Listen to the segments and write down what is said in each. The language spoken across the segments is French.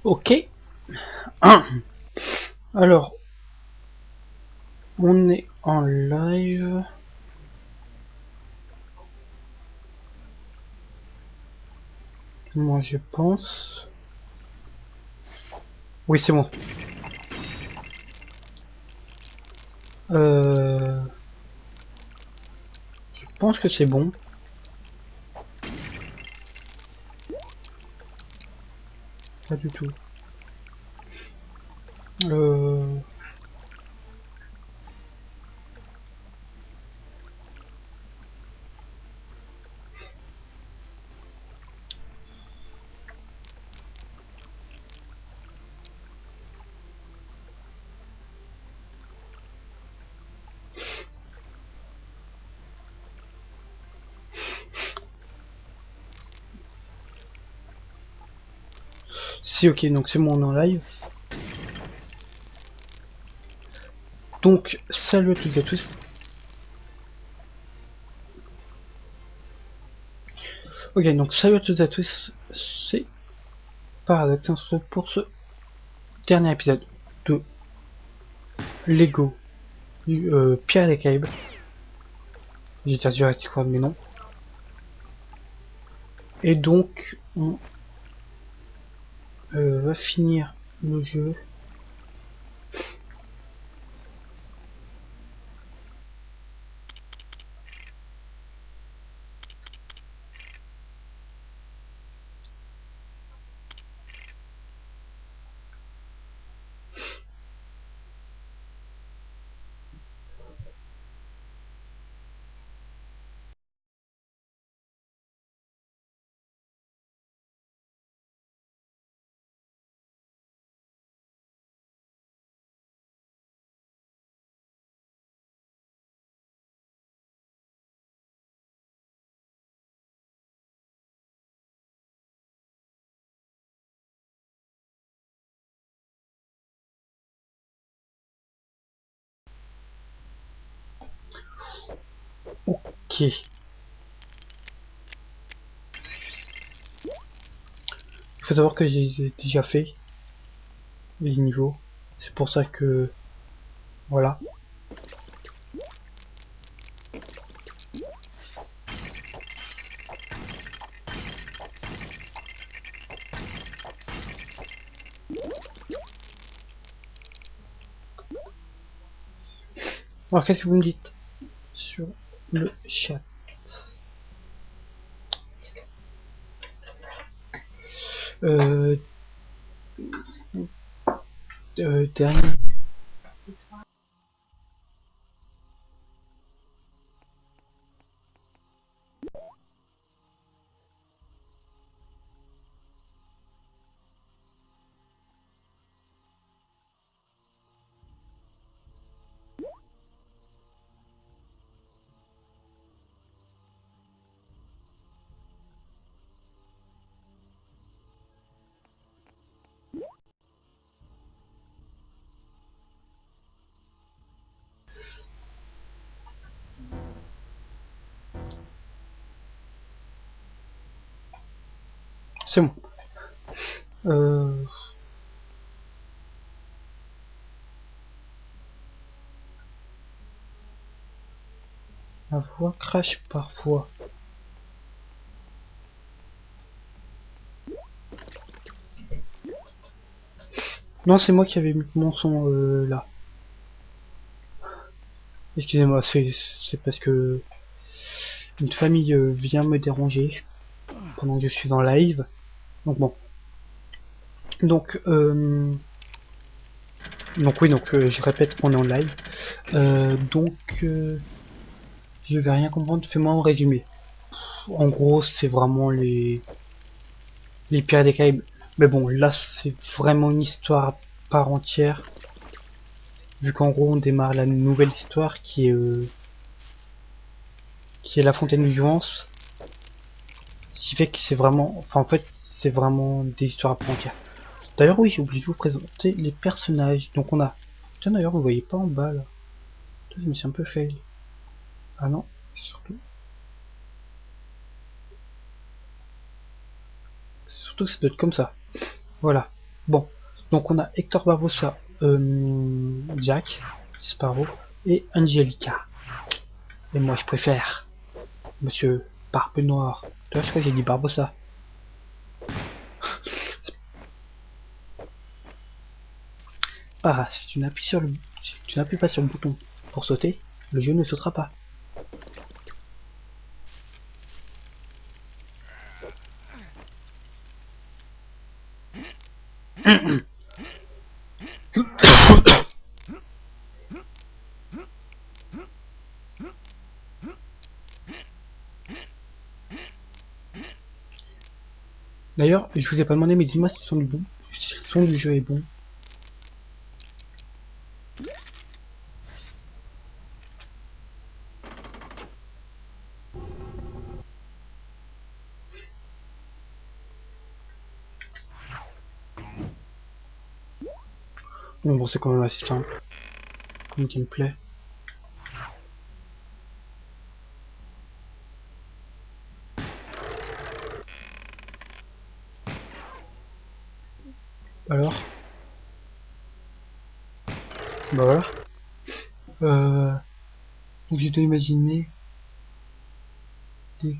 Ok. Alors, on est en live. Moi, je pense. Oui, c'est bon. Je pense que c'est bon. Pas du tout. Euh... Si, ok, donc c'est bon, on est en live. Donc, salut à toutes et à tous. Ok, donc salut à toutes et à tous. C'est Paradox on se retrouve pour ce dernier épisode de Lego Pierre des Caraïbes. J'ai dit Jurassic World, mais non. Et donc, on va finir le jeu. Ok. Il faut savoir que j'ai déjà fait les niveaux. C'est pour ça que... Voilà. Alors, qu'est-ce que vous me dites sur le chat? Euh... Dernier... C'est bon. Euh... La voix crache parfois. Non, c'est moi qui avais mis mon son là. Excusez-moi, c'est parce que une famille vient me déranger pendant que je suis en live. Donc bon. Donc, donc oui, donc je répète qu'on est en live. Je vais rien comprendre. Fais-moi un résumé. En gros, c'est vraiment les Pirates des Caraïbes. Mais bon, là, c'est vraiment une histoire à part entière. Vu qu'en gros, on démarre la nouvelle histoire qui est la Fontaine de Jouvence. Ce qui fait que c'est vraiment, enfin en fait, c'est vraiment des histoires à part entière. D'ailleurs, oui, j'ai oublié de vous présenter les personnages. Donc on a, tiens d'ailleurs, vous voyez pas en bas là. Je me suis un peu fail. Ah non, surtout que ça doit être comme ça. Voilà. Bon, donc on a Hector Barbossa, Jack Sparrow et Angelica. Et moi je préfère Monsieur Barbe Noire. Toi je crois que j'ai dit Barbossa. Ah, si tu n'appuies pas sur le bouton pour sauter, le jeu ne sautera pas. D'ailleurs, je vous ai pas demandé, mais dis-moi si le son du bon, si le son du jeu est bon. Bon, c'est quand même assez simple comme gameplay. Alors, bah voilà. Donc j'ai dû imaginer des...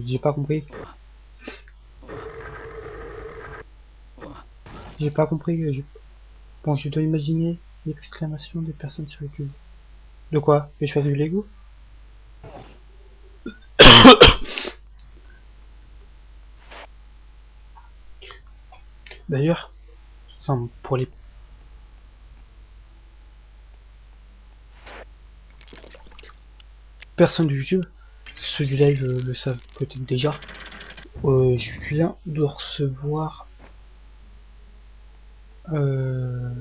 J'ai pas compris. J'ai pas compris. Bon, je dois imaginer l'exclamation des personnes sur le cube. De quoi? Que je fasse du Lego? D'ailleurs, enfin, pour les personnes du jeu, ceux du live le savent peut-être déjà. Je viens de recevoir faire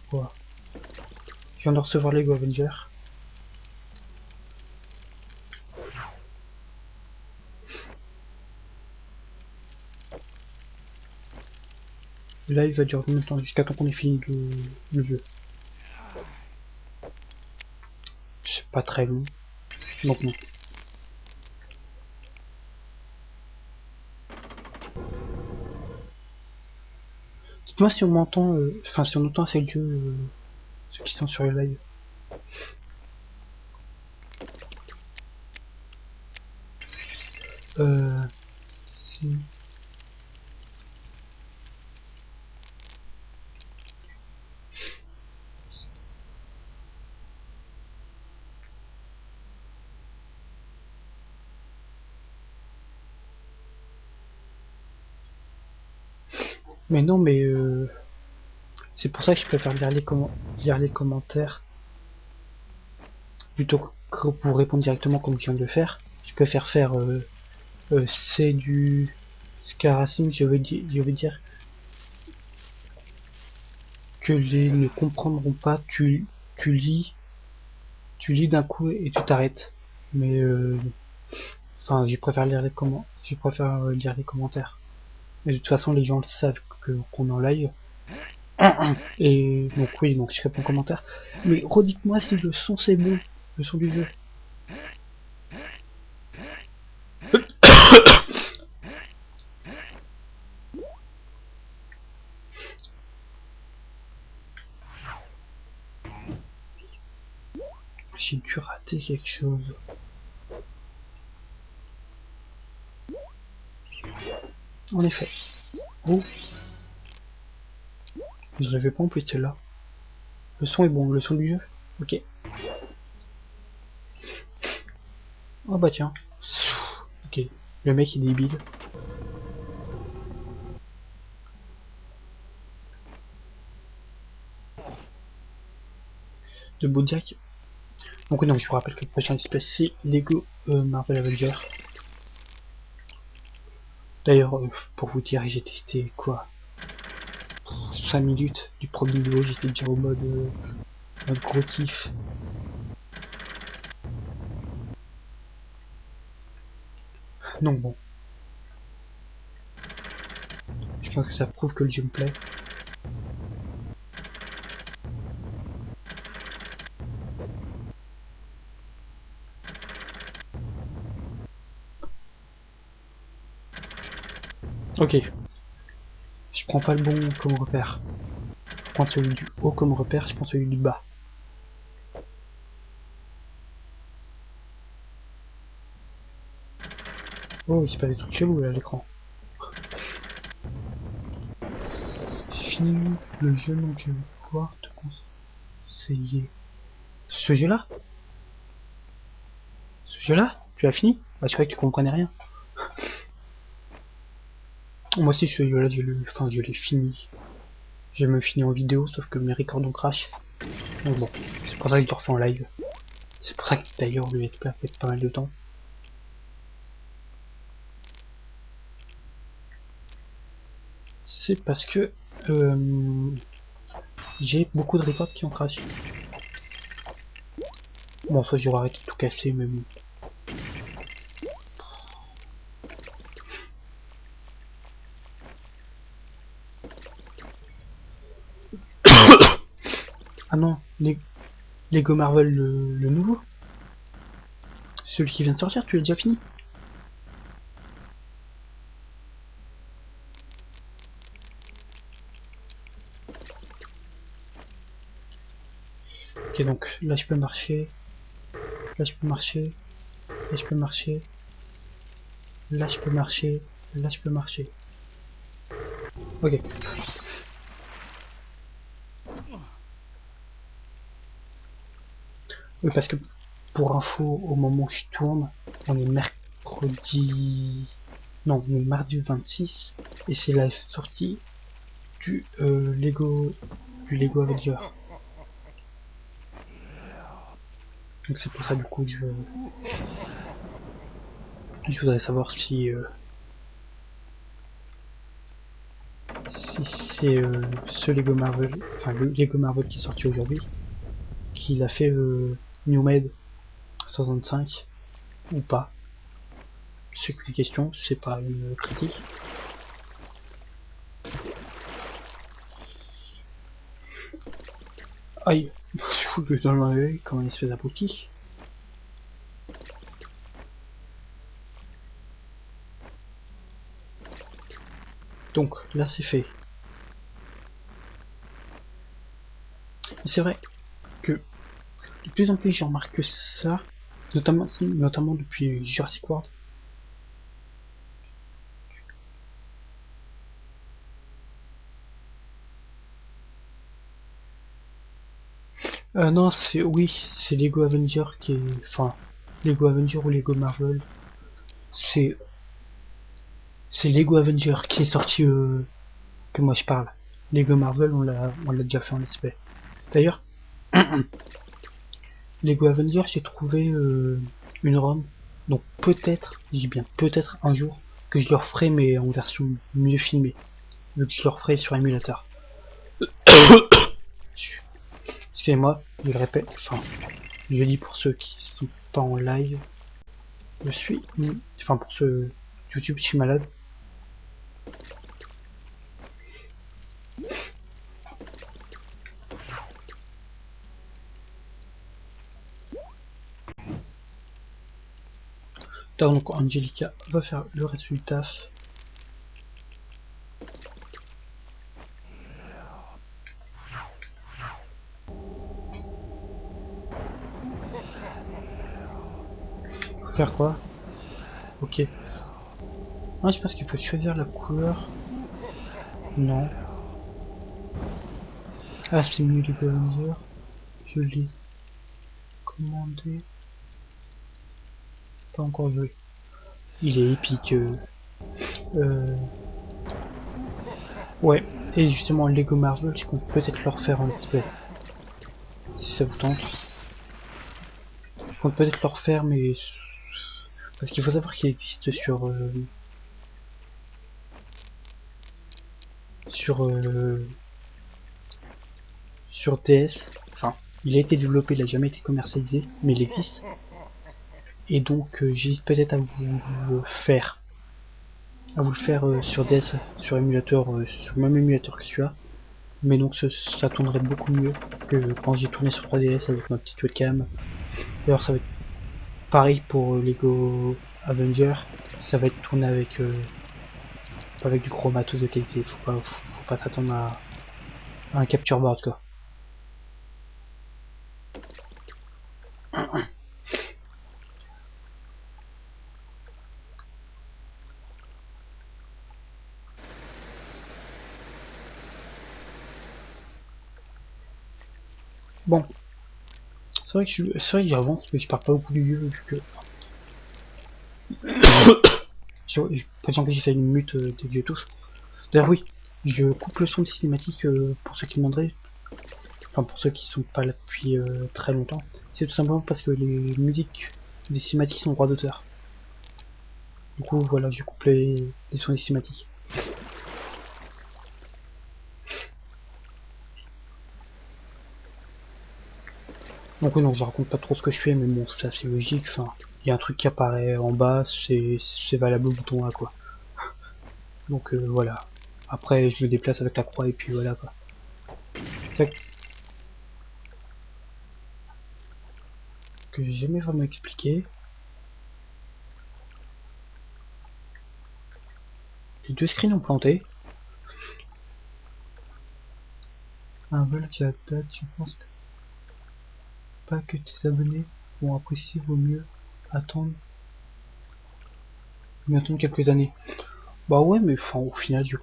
quoi? Je viens de recevoir Lego Avenger. Le live va durer combien de temps? Jusqu'à temps qu'on ait fini le jeu. C'est pas très long. Donc non. Dites-moi si on m'entend, enfin si on entend assez le jeu, ceux qui sont sur le live. Si... Mais non, mais c'est pour ça que je préfère lire les commentaires plutôt que pour répondre directement comme je viens de le faire. Je préfère faire c'est du Scaracine, je veux dire que les ne comprendront pas. Tu lis, tu lis d'un coup et tu t'arrêtes. Mais enfin, je préfère lire lire les commentaires. Et de toute façon, les gens le savent qu'on est en live. Et donc oui, donc je réponds en commentaire. Mais redites-moi si le son c'est bon, le son du jeu. J'ai dû rater quelque chose. En effet. Oh. Je l'avais pas en plus celle-là. Le son est bon, le son du jeu. Ok. Oh bah tiens. Ok. Le mec est débile. De Bojack. Donc non, je vous rappelle que le prochain espèce c'est Lego Marvel Avenger. D'ailleurs, pour vous dire, j'ai testé quoi 5 minutes du premier niveau, j'étais déjà au mode gros kiff. Donc bon. Je pense que ça prouve que le jeu me plaît. Ok. Je prends pas le bon comme repère. Je prends celui du haut comme repère, je prends celui du bas. Oh, il se passe des trucs chelous là à l'écran. J'ai fini le jeu, donc je vais pouvoir te conseiller. Ce jeu là? Ce jeu là? Tu as fini? Bah je croyais que tu comprenais rien. Moi aussi ce jeu là je l'ai fini. J'ai même fini en vidéo sauf que mes records ont crash. Donc bon, c'est pour ça que je le refais en live. C'est pour ça que d'ailleurs le let's play a fait pas mal de temps. C'est parce que j'ai beaucoup de records qui ont crash. Bon, soit j'aurais arrêté de tout casser, mais bon. Ah non, Lego Marvel le nouveau. Celui qui vient de sortir, tu l'as déjà fini? Ok, donc là je peux marcher. Là je peux marcher. Là je peux marcher. Là je peux marcher. Là je peux marcher. Ok. Oui, parce que pour info, au moment où je tourne, on est mercredi. Non, on est mardi 26 et c'est la sortie du Lego Avenger. Donc c'est pour ça du coup je voudrais savoir si c'est ce Lego Marvel, enfin le Lego Marvel qui est sorti aujourd'hui, qu'il a fait New Made 65 ou pas. C'est qu'une question, c'est pas une critique. Aïe, il faut que dans l'œil comme un espèce d'abruti. Donc là c'est fait. C'est vrai que de plus en plus j'en remarque ça, notamment depuis Jurassic World. Non, c'est Lego Avenger qui est, enfin, Lego Avenger ou Lego Marvel. C'est Lego Avenger qui est sorti que moi je parle. Lego Marvel, on l'a déjà fait en espèce. D'ailleurs, Lego Avenger, j'ai trouvé une ROM. Donc peut-être, je dis bien peut-être un jour, que je le referai mais en version mieux filmée. Vu que je le referai sur émulateur. Excusez-moi, je le répète, enfin, je dis pour ceux qui sont pas en live, je suis, enfin pour ceux YouTube, je suis malade. Donc Angelica va faire le reste du taf. Faire quoi? Ok. Ah, je pense qu'il faut choisir la couleur. Non. Ah, c'est mieux les Avenger. Je l'ai commandé. Pas encore joué. Il est épique. Ouais. Et justement, Lego Marvel, je compte peut-être le refaire en let's play. Si ça vous tente. Je compte peut-être le refaire, mais parce qu'il faut savoir qu'il existe sur sur DS. Enfin, il a été développé, il a jamais été commercialisé, mais il existe. Et donc, j'hésite peut-être à vous le faire sur DS, sur émulateur, sur le même émulateur que celui-là. Mais donc ça tournerait beaucoup mieux que quand j'ai tourné sur 3DS avec ma petite webcam. D'ailleurs, ça va être pareil pour Lego Avenger. Ça va être tourné avec Pas avec du gros matos de qualité, faut pas s'attendre à un capture board quoi. Bon, c'est vrai que j'avance, mais je parle pas beaucoup du jeu vu que j'ai l'impression que j'essaie une mute des vieux tous. D'ailleurs oui, je coupe le son des cinématiques pour ceux qui demanderaient, enfin pour ceux qui sont pas là depuis très longtemps. C'est tout simplement parce que les musiques des cinématiques sont droit d'auteur. Du coup voilà, je coupe les sons des cinématiques. Donc oui, donc je raconte pas trop ce que je fais, mais bon, c'est assez logique. Enfin, il y a un truc qui apparaît en bas, c'est valable au bouton A quoi. Donc voilà. Après, je le déplace avec la croix et puis voilà quoi. Fait que j'ai jamais vraiment expliqué. Les deux screens ont planté. Un vol qui attaque, je pense pas que tes abonnés vont apprécier, vaut attendre, mieux attendre quelques années. Bah ouais, mais enfin, au final, je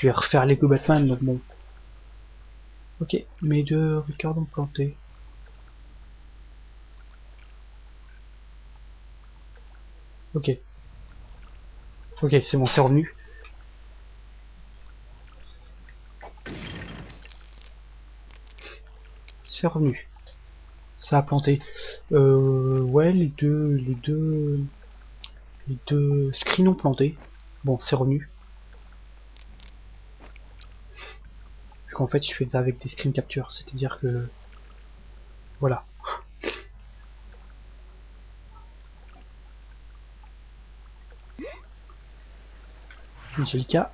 vais refaire Lego Batman, donc bon. Ok, mes deux records ont planté. Ok. Ok, c'est bon, c'est revenu. C'est revenu. Ça a planté. Ouais, les deux screens ont planté. Bon, c'est revenu. Vu qu'en fait, je fais ça avec des screen capture, c'est-à-dire que, voilà. Angelica.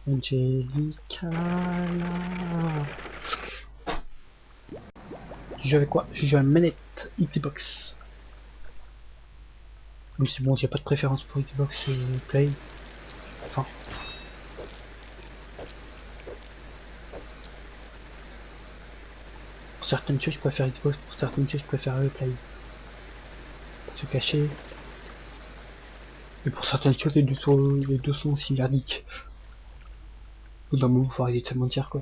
Angelica. Je joue avec quoi? Je joue à manette Xbox. Même si bon, j'ai pas de préférence pour Xbox et Play. Enfin, pour certaines choses, je préfère Xbox, pour certaines choses, je préfère Play. Pour se cacher. Et pour certaines choses, les deux sont aussi merdiques. Au bout d'un moment, faut arrêter de se mentir, quoi.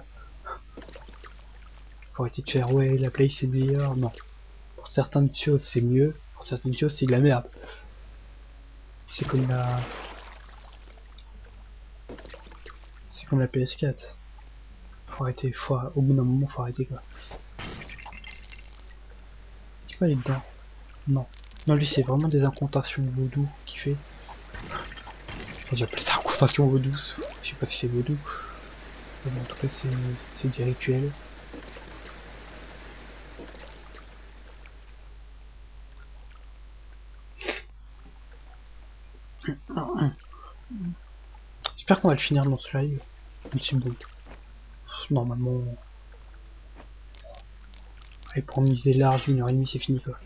Faut arrêter de faire, ouais, la Play c'est meilleur. Non. Pour certaines choses, c'est mieux. Pour certaines choses, c'est de la merde. C'est comme la... C'est comme la PS4. Faut arrêter, au bout d'un moment, faut arrêter, quoi. C'est pas les dedans? Non. Non, lui, c'est vraiment des incantations vaudou qu'il fait. Enfin, j'appelle ça incantation vaudou. Je sais pas si c'est vaudou. Mais bon, en tout cas, c'est des rituels. J'espère qu'on va le finir dans ce live. Mais c'est bon. Normalement... Allez, pour miser large, 1h30, c'est fini, quoi.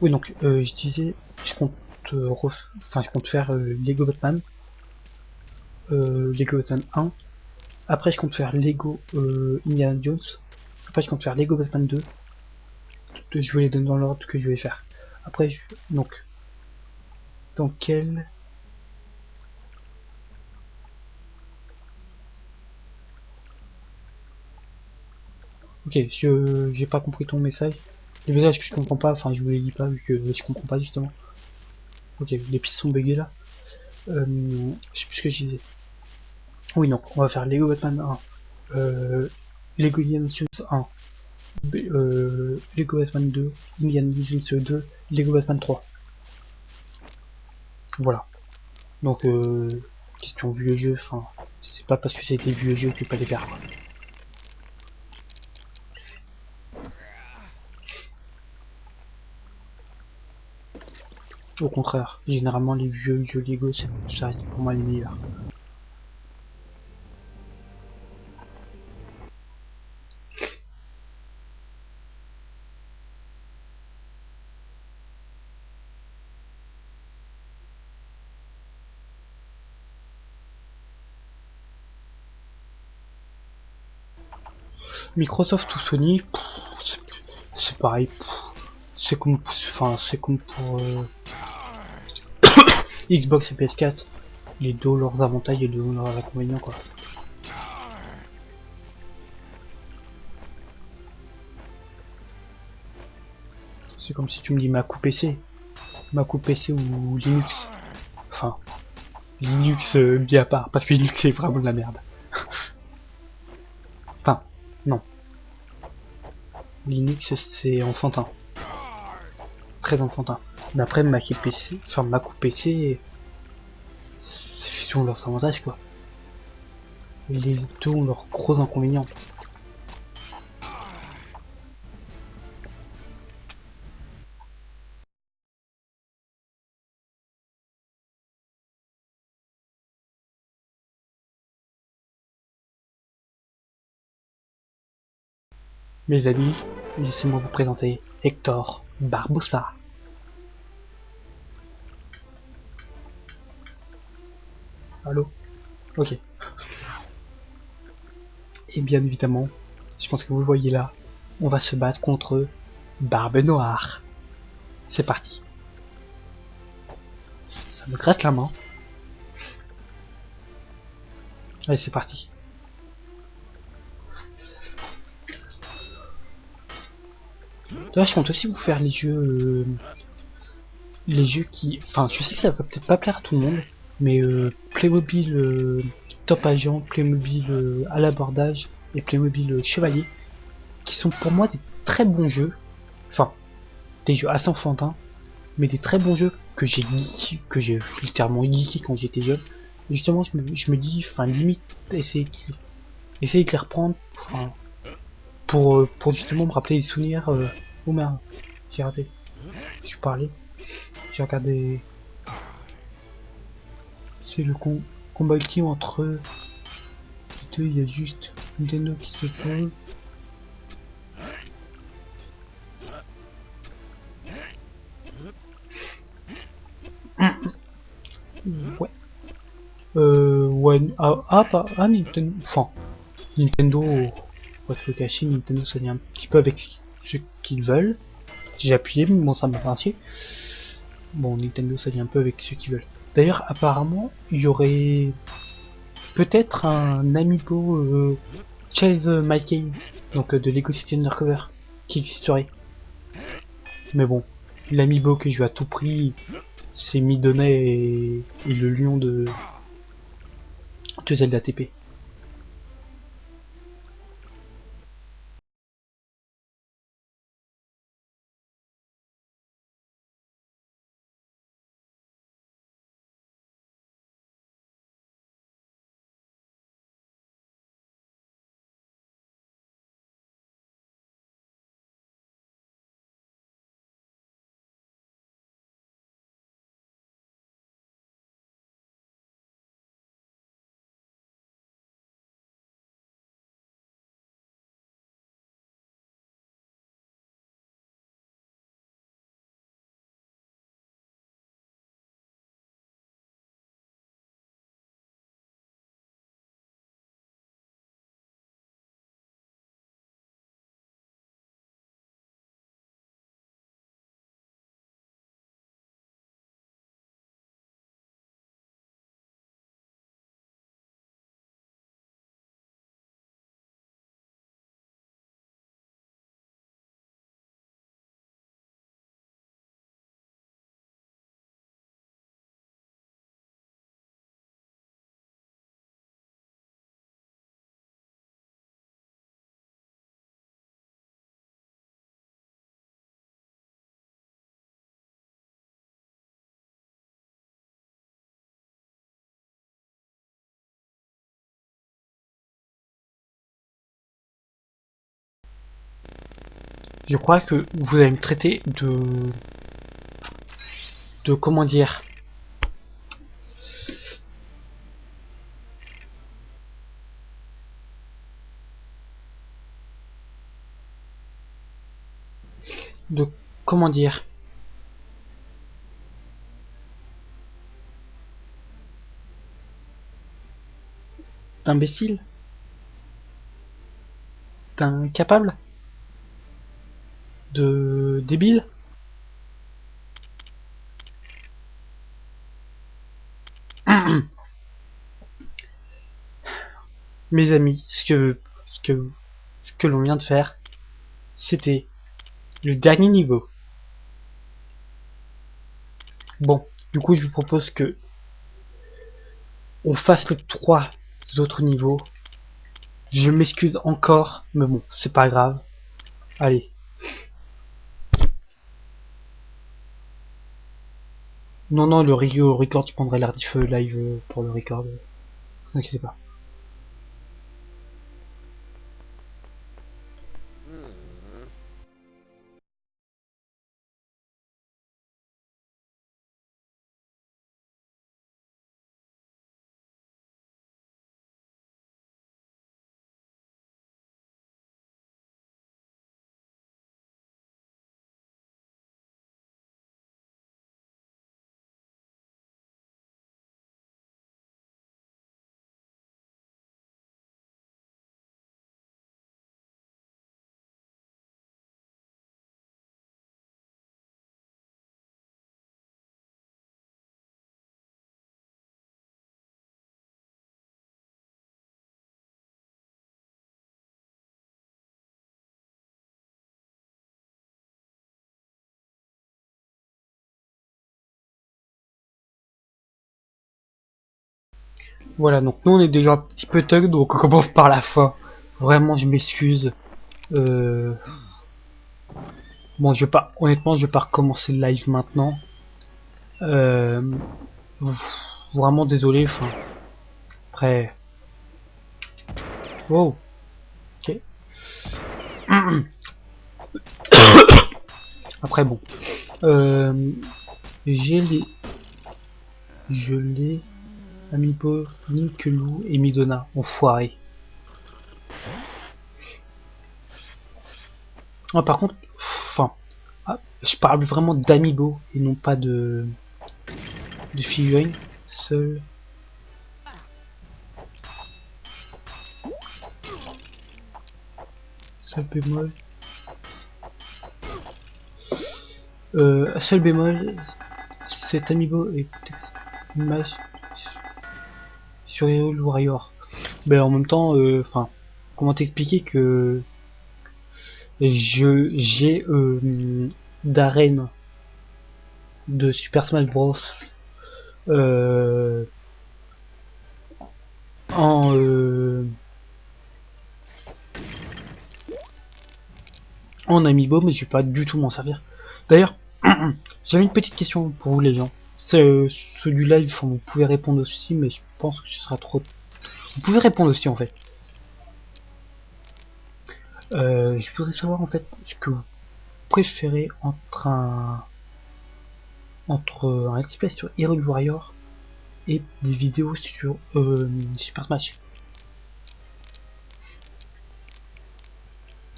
Oui, donc, je disais, je compte, je compte faire Lego Batman. Lego Batman 1. Après, je compte faire Lego Indiana Jones. Après, je compte faire Lego Batman 2. Je vais les donner dans l'ordre que je vais faire. Après, donc, dans quel... Ok, j'ai pas compris ton message. Les messages que je comprends pas, enfin, je vous les dis pas vu que je comprends pas justement. Ok, les pistes sont buggées là. Je sais plus ce que je disais. Oui, donc, on va faire Lego Batman 1. Lego Indiana Jones 1. Lego Batman 2, Indiana Jones 2, Lego Batman 3. Voilà. Donc, question vieux jeu, enfin, c'est pas parce que c'est des vieux jeux que pas les faire. Quoi. Au contraire, généralement les vieux jeux Lego, ça reste pour moi les meilleurs. Microsoft ou Sony, c'est pareil. C'est comme, enfin, c'est comme pour Xbox et PS4. Les deux ont leurs avantages et les deux ont leurs inconvénients, quoi. C'est comme si tu me dis Mac ou PC ou Linux. Enfin, Linux bien à part, parce que Linux c'est vraiment de la merde. Enfin, non. Linux c'est enfantin. Très enfantin. Mais après Mac et PC, enfin Mac ou PC, ils ont leurs avantages quoi. Les deux ont leurs gros inconvénients. Mes amis, laissez-moi vous présenter Hector Barbossa. Allô? Ok. Et bien évidemment, je pense que vous le voyez là, on va se battre contre Barbe Noire. C'est parti. Ça me gratte la main. Allez, c'est parti. Là, je compte aussi vous faire les jeux qui, enfin, je sais que ça va peut-être pas plaire à tout le monde, mais Playmobil Top Agent, Playmobil à l'abordage et Playmobil Chevalier, qui sont pour moi des très bons jeux, enfin, des jeux assez enfantins, mais des très bons jeux que j'ai littéralement geeké quand j'étais jeune. Et justement, je me dis, enfin, limite, essayer de les reprendre, enfin, pour justement me rappeler les souvenirs. Oh merde, j'ai raté. Je parlais. J'ai regardé. C'est le combat ultime entre les deux. Il y a juste Nintendo qui se pose. Ouais. Ouais. Nintendo. Enfin, Nintendo. On va se le cacher. Nintendo, ça vient un petit peu avec ce qu'ils veulent. J'ai appuyé, mais bon, ça m'a marché. Bon, Nintendo, ça vient un peu avec ce qu'ils veulent. D'ailleurs, apparemment, il y aurait peut-être un amiibo Chase My Game, donc de Lego City Undercover, qui existerait. Mais bon, l'amiibo que je veux à tout prix, c'est Midonnet et le lion de Zelda TP. Je crois que vous allez me traiter de comment dire, de comment dire, d'imbécile. d'incapable, de débile. Mes amis, ce que l'on vient de faire, c'était le dernier niveau. Bon, du coup, je vous propose que on fasse les 3 autres niveaux. Je m'excuse encore, mais bon, c'est pas grave. Allez. Non, non, le record, tu prendrais l'air du feu live pour le record. Ne vous inquiétez pas. Voilà, donc nous on est déjà un petit peu thug, donc on commence par la fin. Vraiment, je m'excuse. Bon, je vais pas, honnêtement, je vais pas recommencer le live maintenant. Euh... Vraiment désolé, enfin. Après. Wow. Ok. Après, bon. J'ai les. Je l'ai. Amiibo, Linkelou et Midona. Enfoiré. Ah, par contre. Enfin. Ah, je parle vraiment d'Amiibo et non pas de figurines. Seul. Seul bémol. Seul bémol. Cet Amiibo est une image sur Hyrule Warrior. Ben en même temps, enfin, comment t'expliquer que j'ai d'arène de Super Smash Bros euh, en en amiibo, mais je vais pas du tout m'en servir. D'ailleurs, j'avais une petite question pour vous les gens. C'est ceux du live, enfin, vous pouvez répondre aussi, mais je pense que ce sera trop. Vous pouvez répondre aussi en fait. Je voudrais savoir en fait ce que vous préférez entre un let's play sur Hyrule Warrior et des vidéos sur Super Smash.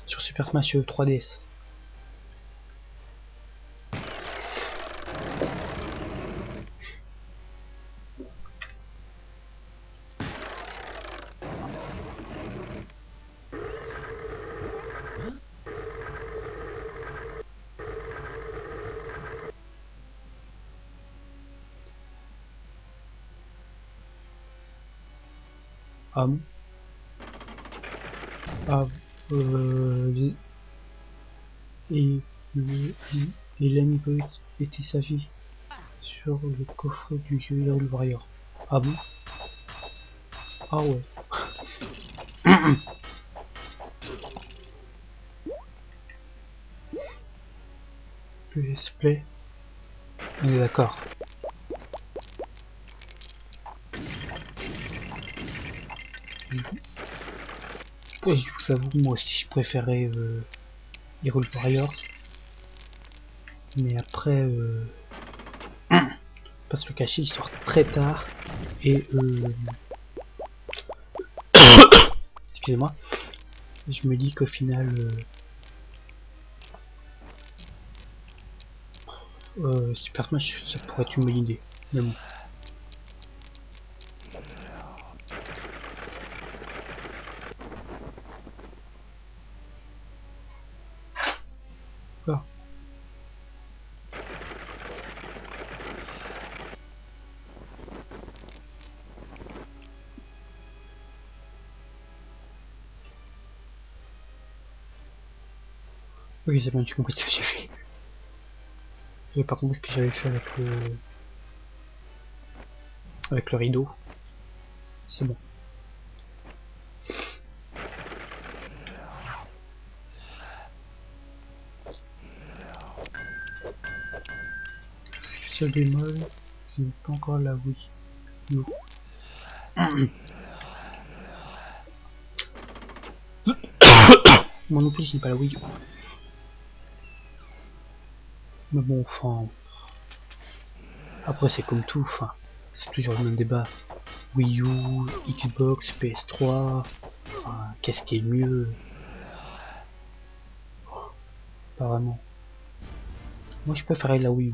Sur Super Smash 3DS. Ah bon. Ah, et l'amiibo était sa vie sur le coffret du jeu Hyrule Warrior. Ah bon. Ah ouais. PS Play. On est d'accord. Ouais, je vous avoue, moi aussi je préférais Hyrule Warrior. Mais après, parce que le cachet il sort très tard. Et excusez-moi. Je me dis qu'au final, Super Smash ça pourrait être une bonne idée. Mais bon. Ah. Ok, c'est bon, j'ai compris ce que j'ai fait. J'avais pas compris ce que j'avais fait avec le rideau. C'est bon. Seul bémol, je n'ai pas encore la Wii U. Moi non plus, je n'ai pas la Wii U. Mais bon, enfin... Après, c'est comme tout, enfin... C'est toujours le même débat. Wii U, Xbox, PS3... Enfin, qu'est-ce qui est mieux? Pas vraiment. Moi, je préférais la Wii U.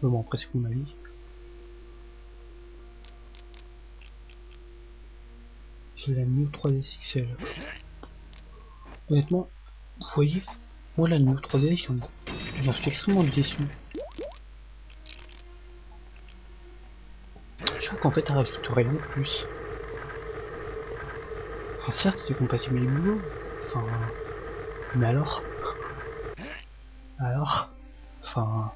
Mais bon, après, c'est mon avis. J'ai la New 3DS XL. Honnêtement, vous voyez, moi la New 3DS, j'en suis extrêmement déçu. Je crois qu'en fait, elle rajoute rien de plus. Enfin, certes, c'est compatible avec Google. Enfin, mais alors, enfin,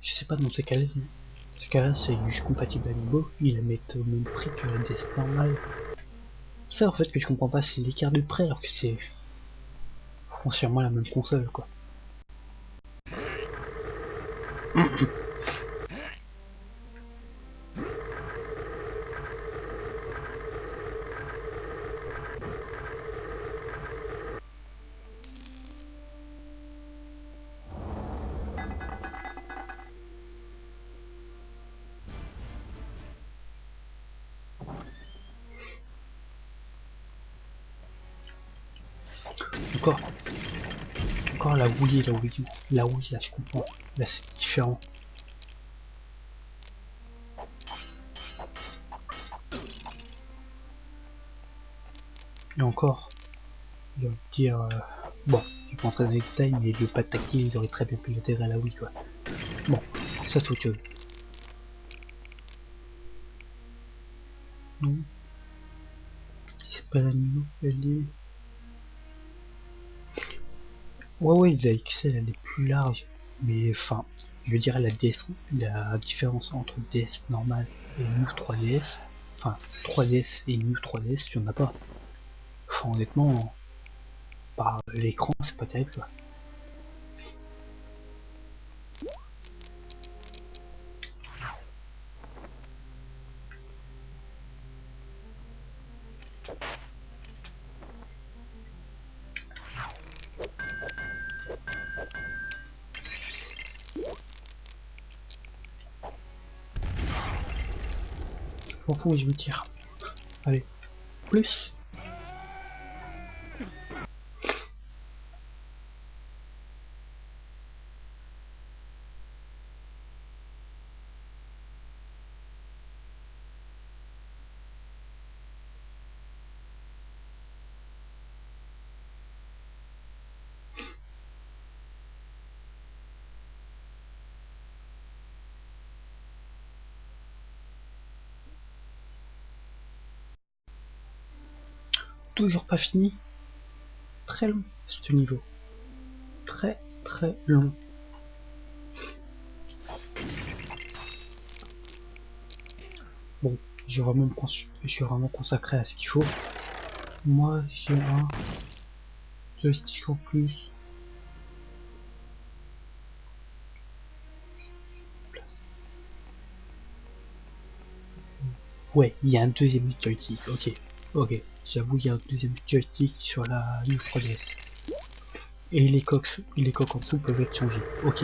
je sais pas dans ces cas-là, c'est juste compatible avec Go. Ils la mettent au même prix que la DS normale. Ça, en fait, que je comprends pas, c'est l'écart de prix alors que c'est foncièrement la même console, quoi. Encore, encore la Wii et la Wii U. La Wii, là, je comprends. Là, c'est différent. Et encore, j'ai envie de dire, bon, je vais pas entrer dans les détails, mais le pad tactile, ils auraient très bien pu l'intégrer à la Wii, quoi. Bon, ça c'est autre chose. Non, c'est pas la Nino, elle est... Ouais, la XL, elle est plus large, mais enfin, je veux dire, la DS, la différence entre DS normale et New 3DS, enfin, 3DS et New 3DS, il y en a pas. Enfin, honnêtement, par l'écran, c'est pas terrible, quoi. Je m'en fous, je me tire. Allez, plus. Toujours pas fini. Très long, ce niveau. Très, très long. Bon, je suis vraiment consacré à ce qu'il faut. Moi, j'ai un joystick en plus. Ouais, il y a un deuxième joystick, ok. Ok, j'avoue, il y a un deuxième joystick sur la New 3DS. Et les coques en dessous peuvent être changées, ok.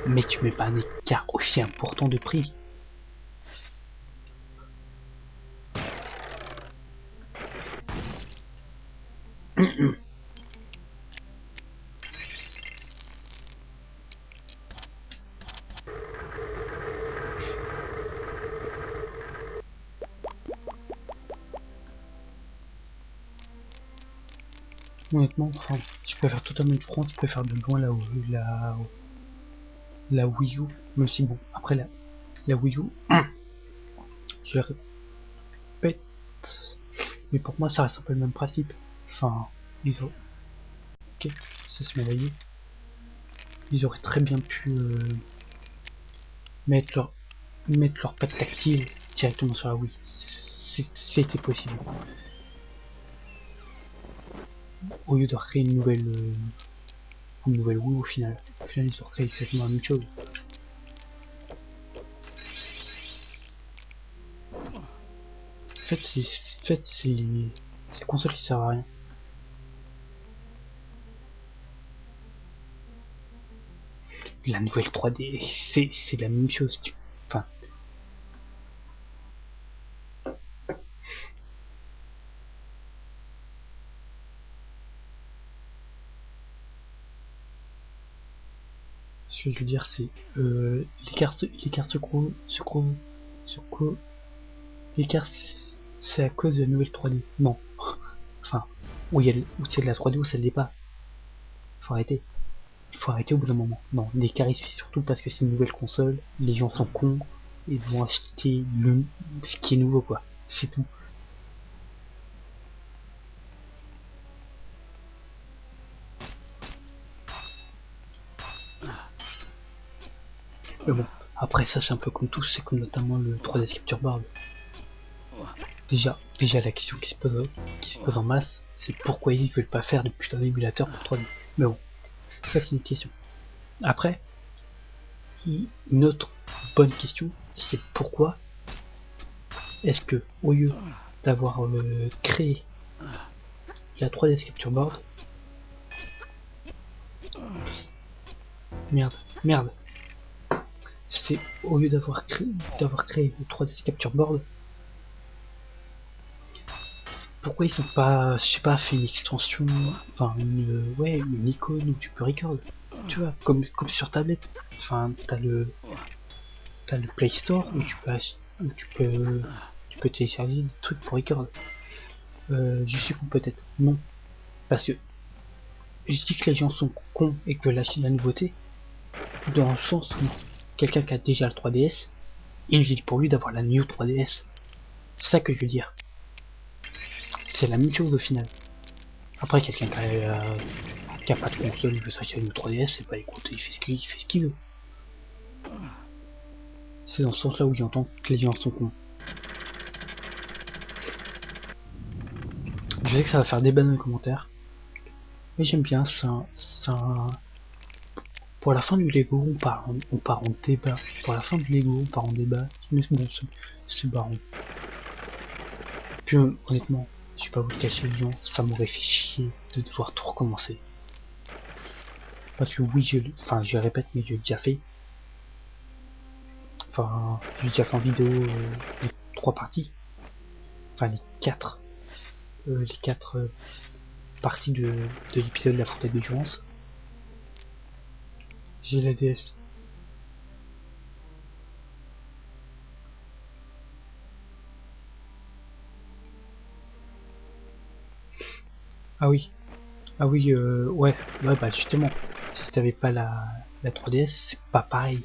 Mais tu mets pas un écart aussi important de prix. Honnêtement, enfin, je préfère totalement une France, je préfère de loin la Wii U, même si bon, après la Wii U, je répète, mais pour moi ça reste un peu le même principe. Enfin, ils ont, ok, ça se m'éveillé. Ils auraient très bien pu mettre leur patte tactile directement sur la Wii. C'était possible. Au lieu de créer une nouvelle Wii au final. Au final, ils ont créé exactement la même chose. En fait, c'est les consoles qui servent à rien. La nouvelle 3D, c'est la même chose. Enfin, ce que je veux dire, c'est l'écart l'écart, c'est à cause de la nouvelle 3D. Non. Enfin, où c'est de la 3D ou ça l'est pas. Faut arrêter. Il faut arrêter au bout d'un moment. Non, l'écart il se fait surtout parce que c'est une nouvelle console, les gens sont cons, et vont acheter ce qui est nouveau quoi. C'est tout. Mais bon, après ça c'est un peu comme tout, c'est comme notamment le 3DS Capture Board. Déjà la question qui se pose en masse, c'est pourquoi ils veulent pas faire de putain d'émulateur pour 3D. Mais bon, ça c'est une question. Après, une autre bonne question, c'est pourquoi est-ce que au lieu d'avoir créé la 3DS Capture Board, merde, c'est au lieu d'avoir créé le 3DS Capture Board, pourquoi ils sont pas, je sais pas, fait une extension, enfin une icône où tu peux record, tu vois, comme sur tablette. Enfin, t'as le Play Store où tu peux télécharger des trucs pour record. Je suis con peut-être, non, parce que je dis que les gens sont cons et que veulent acheter de la nouveauté, dans le sens où quelqu'un qui a déjà le 3DS, il pour lui d'avoir la New 3DS. C'est ça que je veux dire. C'est la même chose au final. Après, quelqu'un qui a pas de console, il veut s'acheter une 3DS, c'est pas écoute, il fait ce qu'il veut. C'est dans ce sens là où j'entends que les gens sont cons. Je sais que ça va faire débat dans les commentaires, mais j'aime bien ça. Pour la fin du Lego, on part en débat. Pour la fin du Lego, on part en débat. Mais bon, c'est barrant. Puis honnêtement, je vais pas vous le cacher, les gens, ça m'aurait fait chier de devoir tout recommencer. Parce que oui, je répète, mais j'ai déjà fait. Enfin, j'ai déjà fait en vidéo les 3 parties. Enfin, les 4 parties de l'épisode de la faute des jouances. J'ai la DS. Ah oui, ouais, bah justement, si t'avais pas la 3DS, c'est pas pareil.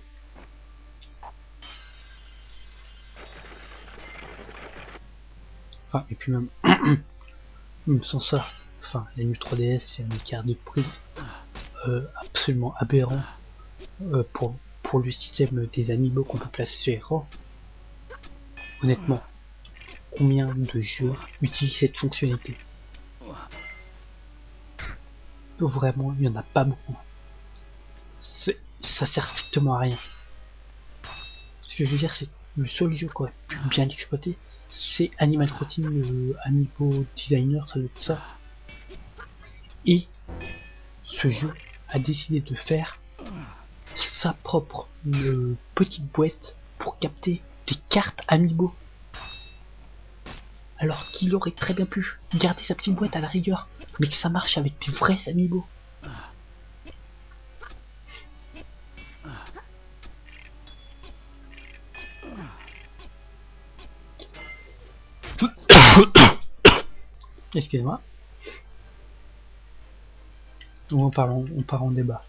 Enfin, et puis même sans ça, enfin, la New 3DS, il y a un écart de prix absolument aberrant pour le système des amiibo qu'on peut placer sur l'écran. Honnêtement, combien de jeux utilisent cette fonctionnalité? Vraiment, il y en a pas beaucoup. Ça sert strictement à rien. Ce que je veux dire, c'est le seul jeu qu'on aurait pu bien exploiter, c'est Animal Crossing Amiibo Designer, ça doit être ça. Et ce jeu a décidé de faire sa propre petite boîte pour capter des cartes Amiibo. Alors qu'il aurait très bien pu garder sa petite boîte à la rigueur, mais que ça marche avec des vrais Amiibo. Excusez-moi. On part en débat.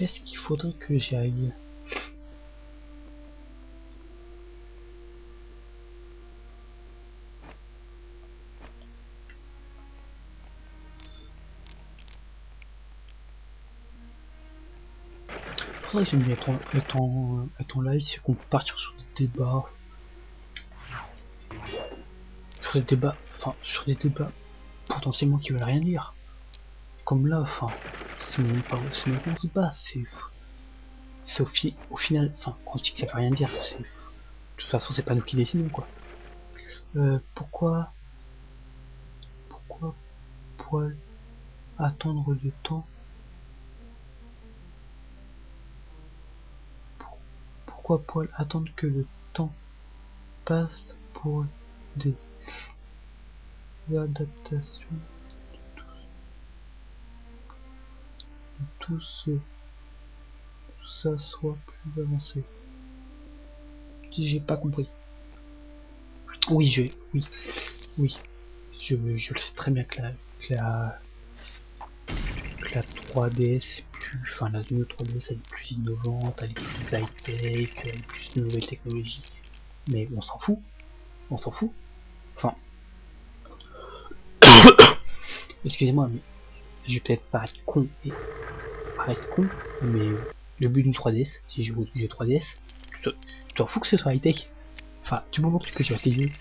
Est-ce qu'il faudrait que j'aille? Faudrait que j'aime bien être en live, c'est qu'on part sur des débats. Sur des débats, enfin, sur des débats potentiellement qui veulent rien dire. Comme là, enfin, c'est même pas un débat, c'est au final, enfin, quand on dit que ça veut rien dire, c'est, de toute façon, c'est pas nous qui décidons, quoi. Pourquoi Poil attendre le temps? Pourquoi Poil attendre que le temps passe pour des adaptations de tout ça soit plus avancé? Si j'ai pas compris. Oui, oui, je le sais très bien que la 3DS est plus, enfin la Neo 3DS elle est plus innovante, elle est plus high-tech, elle est plus de nouvelles technologies. Mais on s'en fout, Enfin, excusez-moi, mais je vais peut-être paraître con, mais le but d'une 3DS, si je joue au jeu 3DS, tu t'en fous que ce soit high-tech. Enfin, du moment que j'ai intelligent,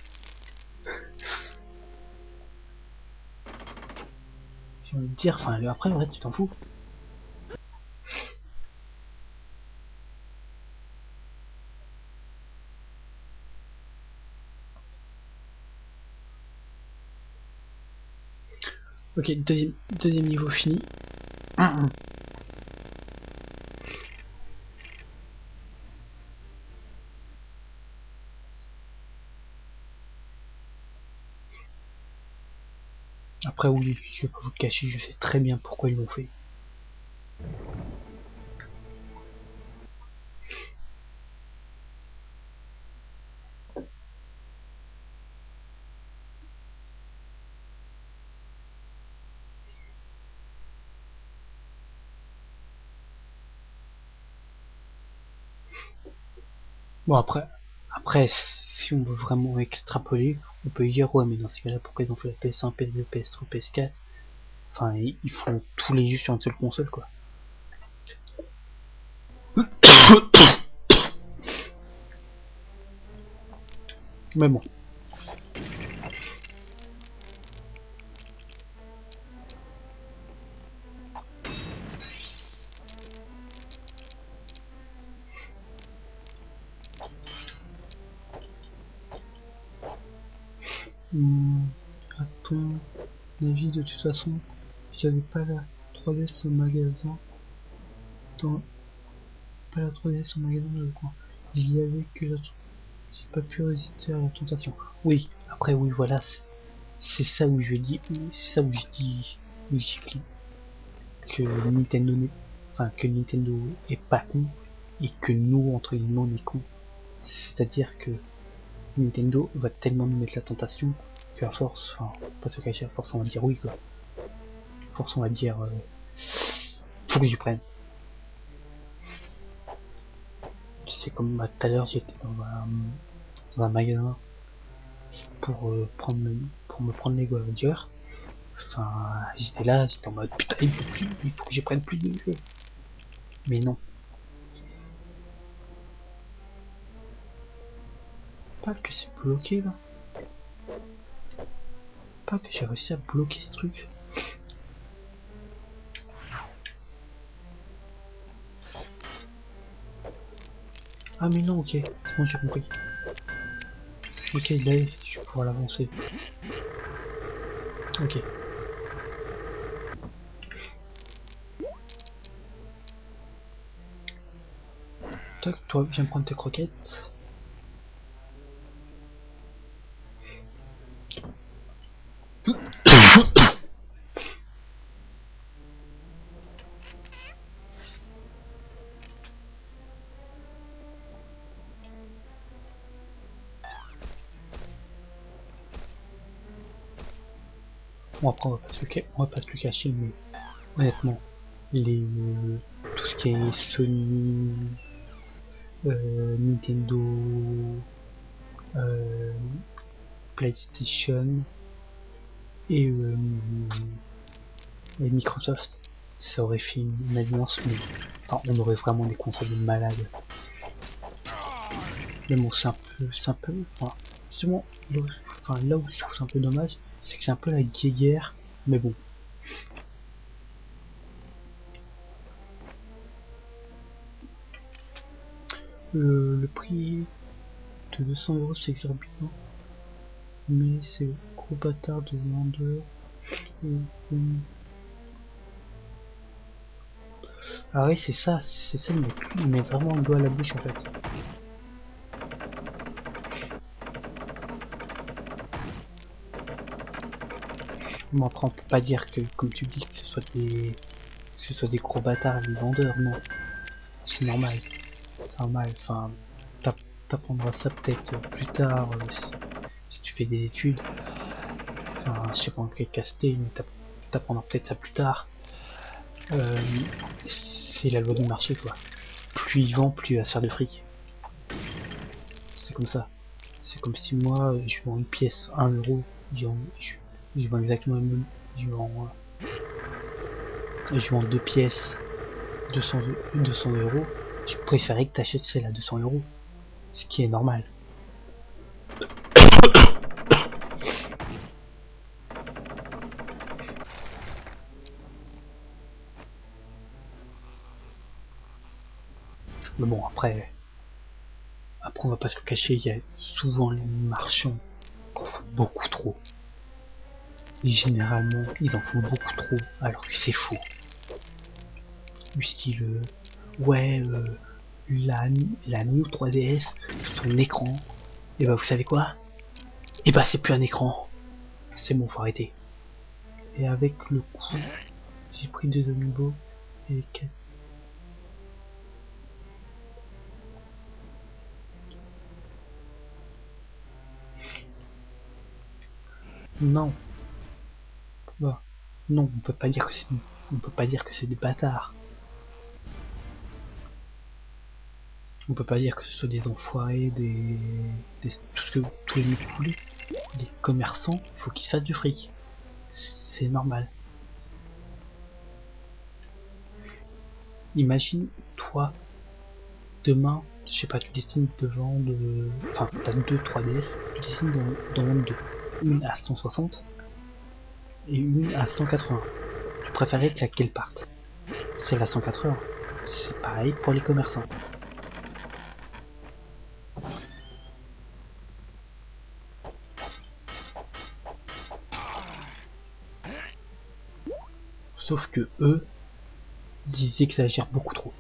j'ai envie de dire, enfin après le reste tu t'en fous. Ok, deuxième niveau fini. Après oui, je vais pas vous le cacher, je sais très bien pourquoi ils l'ont fait. Bon après si on veut vraiment extrapoler, on peut dire ouais mais dans ces cas-là pourquoi ils ont fait la PS1, PS2, PS3, PS4? Enfin ils font tous les jeux sur une seule console quoi. Mais bon. À ton avis de toute façon, si j'avais pas la 3DS au magasin, dans pas la 3DS au magasin dans le coin, il y avait que la j'ai pas pu résister à la tentation. Oui, après oui voilà, c'est ça où je dis, c'est ça où je dis, que Nintendo n'est, enfin que Nintendo est pas con et que nous entre guillemets on est con. C'est-à-dire que Nintendo va tellement nous mettre la tentation qu'à force, enfin pas se cacher, à force on va dire oui quoi. À force on va dire faut que j'y prenne. C'est comme bah, tout à l'heure j'étais dans un magasin pour pour me prendre les Avengers. Enfin, j'étais là, j'étais en mode putain, il faut que j'y prenne plus de jeux. Mais non. Pas que c'est bloqué là. Pas que j'ai réussi à bloquer ce truc. Ah mais non, ok, c'est bon, j'ai compris. Ok, là, je vais pouvoir l'avancer. Ok. Tac, toi, viens prendre tes croquettes. Bon après on va pas se le cacher, mais honnêtement, les tout ce qui est Sony, Nintendo, euh, PlayStation et, Microsoft, ça aurait fait une alliance, mais enfin, on aurait vraiment des consoles de malades. Mais bon, c'est un peu, enfin, justement, là où je trouve ça un peu dommage, c'est que c'est un peu la guéguerre, mais bon. Le prix de 200 € c'est exorbitant, mais c'est gros bâtard de vendeur. Ah oui, c'est ça, il met vraiment le doigt à la bouche en fait. Bon après on peut pas dire que, comme tu dis, que ce soit des gros bâtards les vendeurs, non. C'est normal, enfin, t'apprendras ça peut-être plus tard, si tu fais des études. Enfin, je sais pas en quel cas c'était, mais t'apprendras peut-être ça plus tard. C'est la loi du marché quoi. Plus il vend, plus il va se faire de fric. C'est comme ça. C'est comme si moi je vends une pièce 1 €, je vends exactement le même. Je vends, je vends deux pièces 200 €. Je préférais que t'achètes celle à 200 €. Ce qui est normal. Mais bon après on va pas se le cacher, il y a souvent les marchands qui en font beaucoup trop. Et généralement ils en font beaucoup trop alors que c'est faux. Du style ouais la New 3DS, son écran, et bah vous savez quoi? Et bah c'est plus un écran. C'est bon, faut arrêter. Et avec le coup, j'ai pris deux amiibo et 4. Non, bah, non, on peut pas dire que c'est des bâtards. On peut pas dire que ce soit des enfoirés, tous les mecs coulés. Les commerçants, faut qu'ils fassent du fric. C'est normal. Imagine, toi, demain, je sais pas, tu décides de vendre, enfin, t'as deux 3DS, tu décides d'en vendre deux. Une à 160 et une à 180. Tu préférais que laquelle parte? C'est la 180. C'est pareil pour les commerçants. Sauf que eux, ils exagèrent beaucoup trop.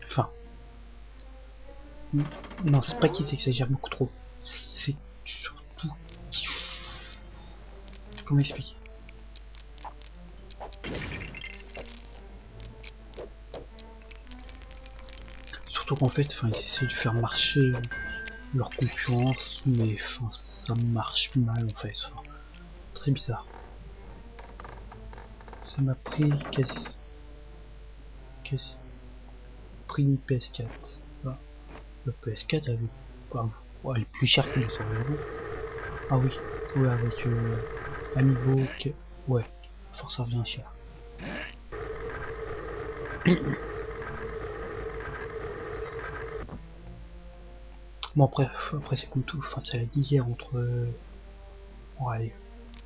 Enfin, non, c'est pas qu'ils exagèrent beaucoup trop. C'est surtout qu'ils... Comment expliquer? Surtout qu'en fait, enfin, ils essaient de faire marcher leur concurrence, mais enfin, ça marche mal en fait. Enfin, très bizarre. Ça m'a pris quasi pris une PS4. Voilà. Le PS4 elle, elle est plus chère que 200 €. Ah oui, ouais, avec Amiibo, ouais, force ça revient cher. Bon après c'est comme tout, enfin c'est la guerre entre... Bon allez,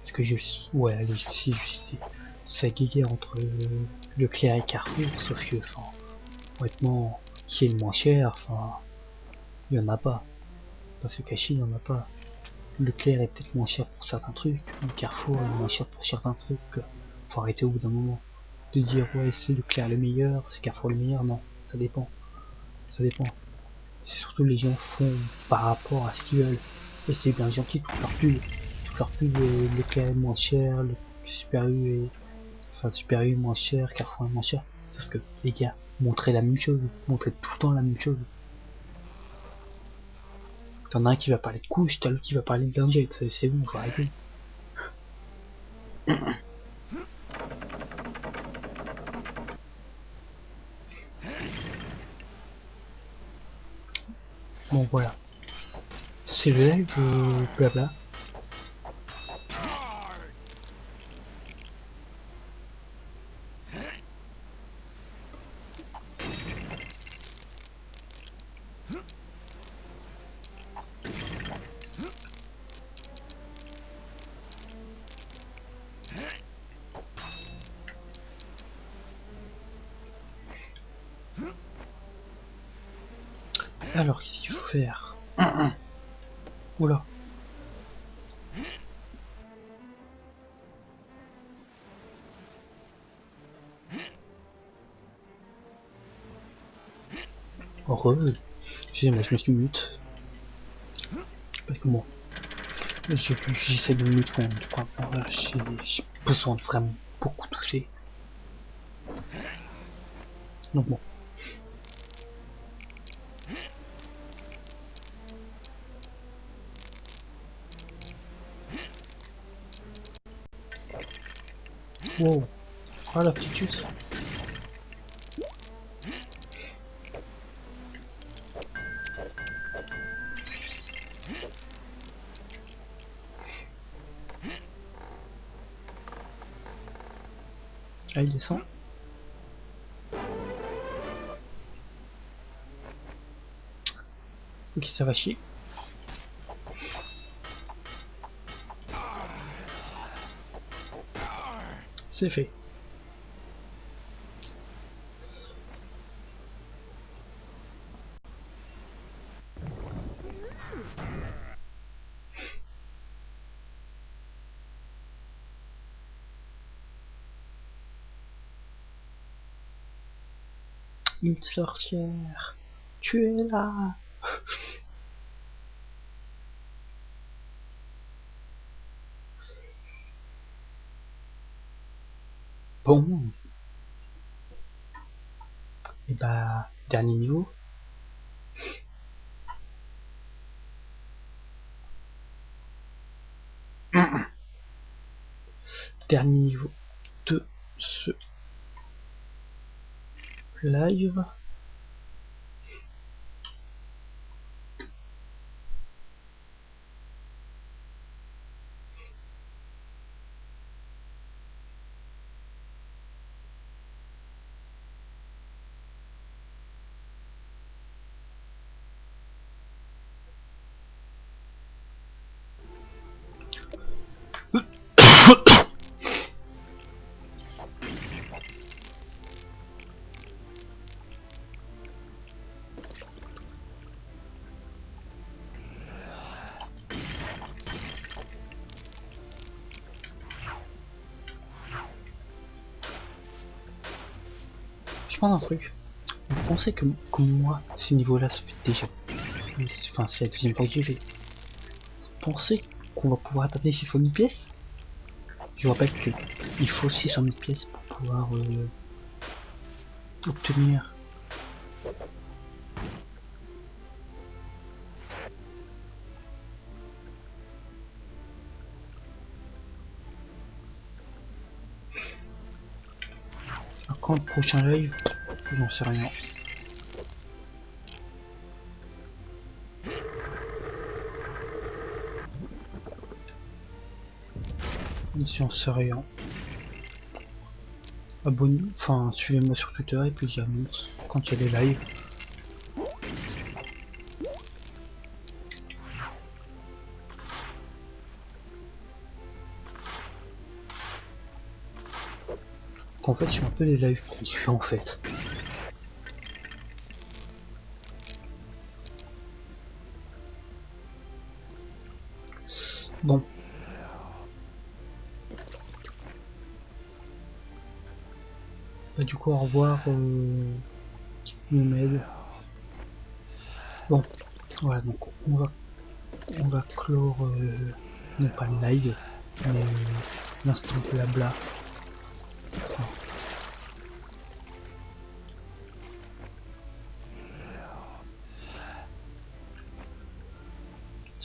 est-ce que je... Ouais allez, si je cite. C'est la guerre entre Leclerc et Carrefour, sauf que, enfin, honnêtement, qui est le moins cher, enfin, il y en a pas. Pas se cacher, il y en a pas. Leclerc est peut-être moins cher pour certains trucs, mais Carrefour est moins cher pour certains trucs. Faut arrêter au bout d'un moment. De dire ouais c'est Leclerc le meilleur, c'est Carrefour le meilleur, non, ça dépend. Ça dépend. C'est surtout les gens font par rapport à ce qu'ils veulent. Et c'est bien gentil, toute leur pub Leclerc est moins cher, le Super U est... Enfin Super U est moins cher, Carrefour est moins cher. Sauf que les gars, montrez la même chose, montrez tout le temps la même chose. T'en as un qui va parler de couches, t'as l'autre qui va parler de lingettes, c'est bon, faut arrêter. Bon voilà, c'est le live blabla. Alors qu'est-ce qu'il faut faire? Oula. Heureux. Excusez-moi, je me suis mute. Parce que moi, j'essaie de me mute quand j'ai besoin de vraiment beaucoup tousser. Donc bon. Wow. Ah la petite chute. Ah il descend. Ok ça va chier. C'est fait. Une sorcière. Tu es là. Bon. Et bah dernier niveau. Dernier niveau de ce live. Je pense un truc. Vous pensez que comme moi, ce niveau-là, ça fait déjà... Enfin, c'est la deuxième fois que j'y vais. Vous pensez qu'on va pouvoir atteindre les 600 000 pièces? Je vous rappelle que il faut 600 000 pièces pour pouvoir obtenir... Quand le prochain live, j'en sais rien. J'en sais rien. Abonnez, enfin suivez-moi sur Twitter et puis j'annonce quand il y a des lives. En fait, je fais un peu des lives privés en fait. Bon. Bah, du coup, au revoir, Youmed. Bon, voilà, donc on va clore, non pas le live, mais l'instant blabla. Enfin,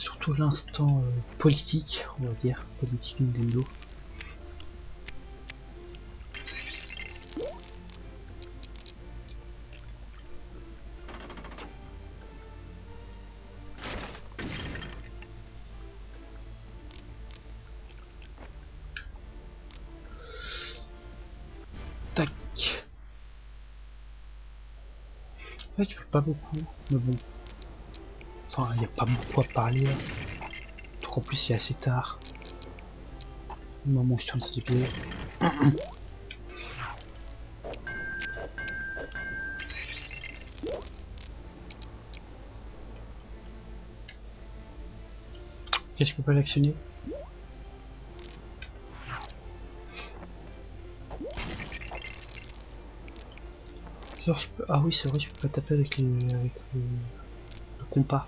Surtout l'instant politique, on va dire, politique Nintendo. Tac. Ouais, tu fais pas beaucoup, mais bon. Enfin, il n'y a pas beaucoup à parler là. Donc en plus, il est assez tard. Au moment où je tourne cette vidéo. Ok, je peux pas l'actionner. Genre, je peux... Ah oui, c'est vrai, je peux pas taper avec le compas.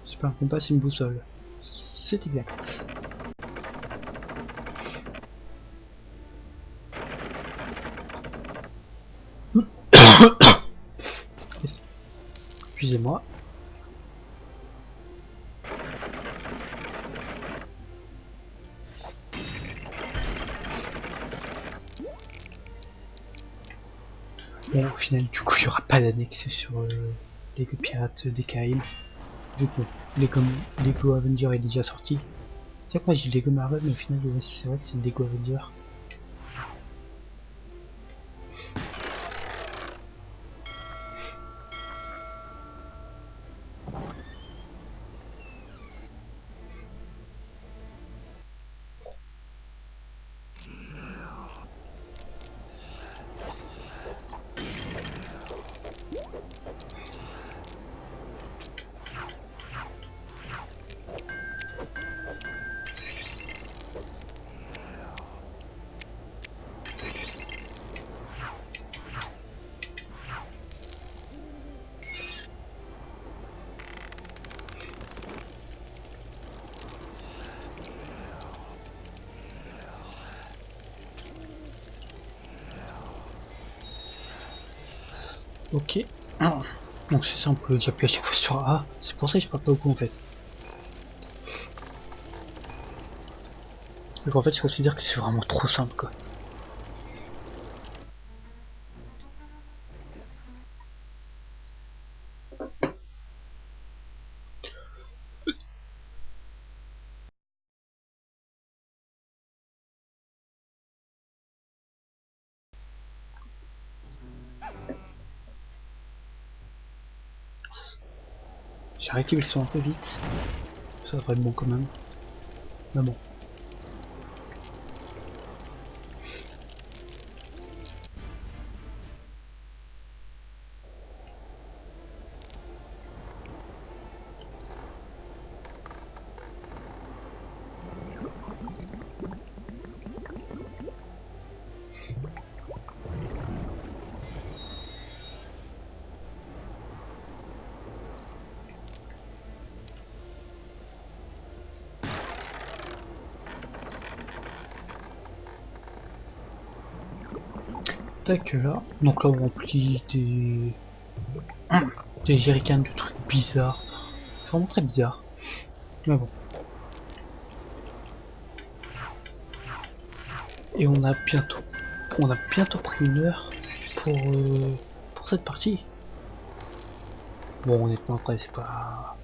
C'est pas un compas, c'est une boussole. C'est exact. Excusez-moi. Bon, au final, du coup, il n'y aura pas d'annexe sur les pirates des Caraïbes. Vu que Lego Avenger est déjà sorti. C'est vrai que moi j'ai Lego Marvel, mais au final, c'est vrai que c'est Lego Avenger. Ok. Donc c'est simple, j'appuie à chaque fois sur A. C'est pour ça que je parle pas beaucoup en fait. Donc en fait je considère que c'est vraiment trop simple quoi. J'ai arrêté le son un peu vite. Ça devrait être bon quand même. Mais bon. Tac là. Donc là on remplit des jerrycans de trucs bizarres. C'est vraiment très bizarre. Mais bon. Et on a bientôt pris une heure pour cette partie. Bon honnêtement après c'est pas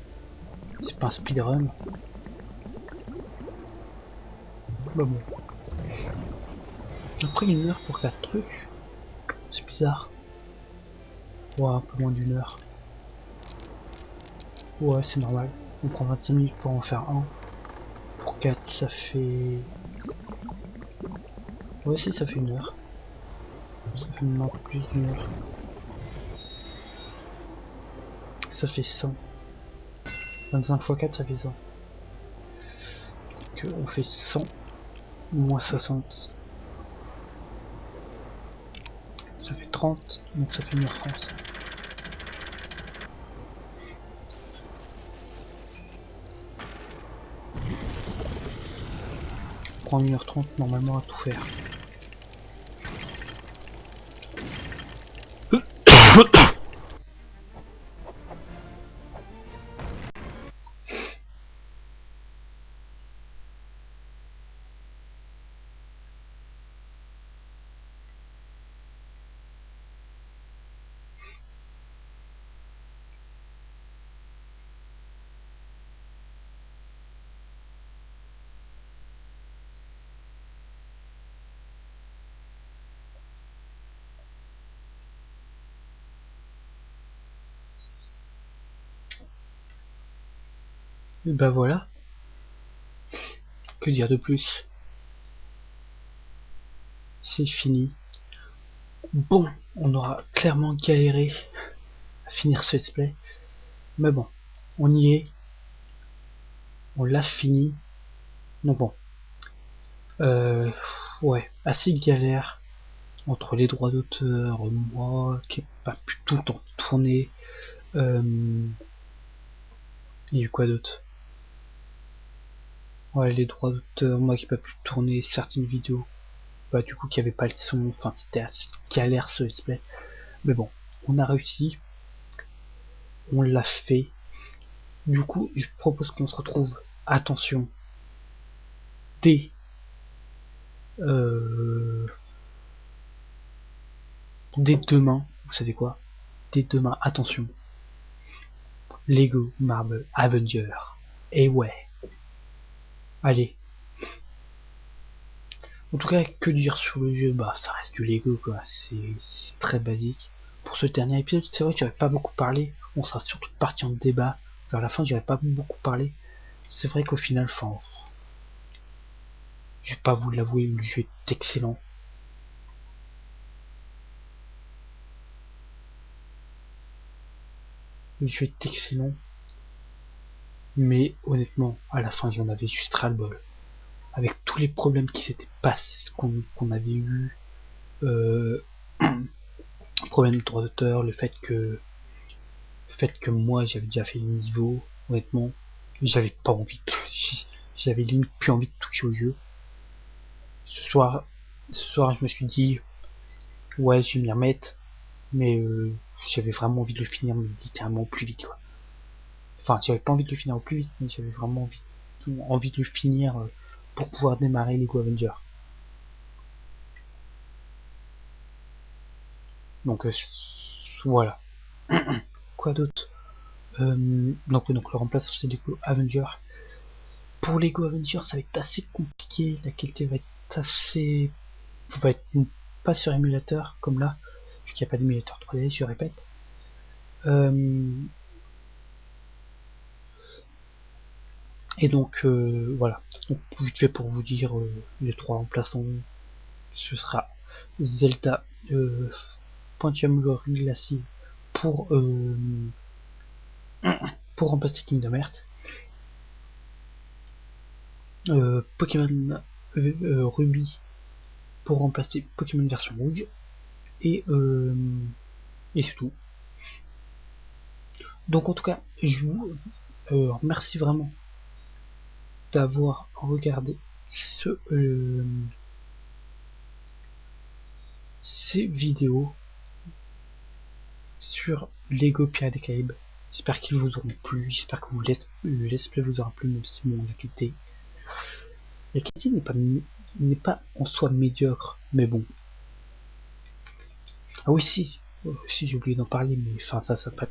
un speedrun. Mais bon. On a pris une heure pour 4 trucs. C'est bizarre. Ouais, un peu moins d'une heure. Ouais, c'est normal. On prend 25 minutes pour en faire un. Pour 4, ça fait... Ouais, si, ça fait une heure. Ça fait même un peu plus d'une heure. Ça fait 100. 25 x 4, ça fait 100. Donc, on fait 100 moins 60. Ça fait 30, donc ça fait 1h30. prend 1h30 normalement à tout faire. Et ben voilà. Que dire de plus? C'est fini. Bon, on aura clairement galéré à finir ce let's play. Mais bon, on y est. On l'a fini. Donc bon. Ouais, assez galère. Entre les droits d'auteur, moi qui n'ai pas pu tout le temps tourner. Il y a eu quoi d'autre? Ouais, les droits d'auteur, moi qui n'ai pas pu tourner certaines vidéos. Bah du coup qui avait pas le son, enfin c'était assez galère ce let's play. Mais bon, on a réussi. On l'a fait. Du coup, je propose qu'on se retrouve, attention, dès dès demain, vous savez quoi? Dès demain, attention, Lego Marvel Avenger. Et ouais, allez. En tout cas, que dire sur le jeu? Bah, ça reste du Lego, quoi. C'est très basique. Pour ce dernier épisode, c'est vrai que j'aurais pas beaucoup parlé. On sera surtout parti en débat. Vers la fin, j'aurais pas beaucoup parlé. C'est vrai qu'au final, enfin, je vais pas vous l'avouer, le jeu est excellent. Le jeu est excellent. Mais honnêtement, à la fin, j'en avais juste ras-le-bol. Avec tous les problèmes qui s'étaient passés, qu'on avait eu, problème de droit d'auteur, le fait que moi j'avais déjà fait le niveau, honnêtement, j'avais pas envie de, j'avais limite plus envie de toucher au jeu. Ce soir, je me suis dit, ouais, je vais m'y remettre, mais j'avais vraiment envie de le finir, mais littéralement au plus vite, quoi. Enfin, j'avais pas envie de le finir au plus vite, mais j'avais vraiment envie de le finir pour pouvoir démarrer Lego Avenger. Donc voilà. Quoi d'autre? Donc le remplaçant c'est Lego Avenger. Pour Lego Avenger, ça va être assez compliqué. La qualité va être assez, va être pas sur émulateur comme là, vu qu'il n'y a pas d'émulateur 3D, je répète. Et donc voilà. Donc vite fait pour vous dire les trois remplaçants, ce sera Zelda, Pentium Glory Lassie pour remplacer Kingdom Hearts. Pokémon Ruby pour remplacer Pokémon version rouge. Et c'est tout. Donc en tout cas, je vous remercie vraiment d'avoir regardé ces vidéos sur Lego Pirates des Caraïbes. J'espère qu'ils vous auront plu, j'espère que le let's play vous aura plu, même si bon, la qualité n'est pas en soi médiocre, mais bon. Ah oui, si j'ai oublié d'en parler, mais enfin ça pas.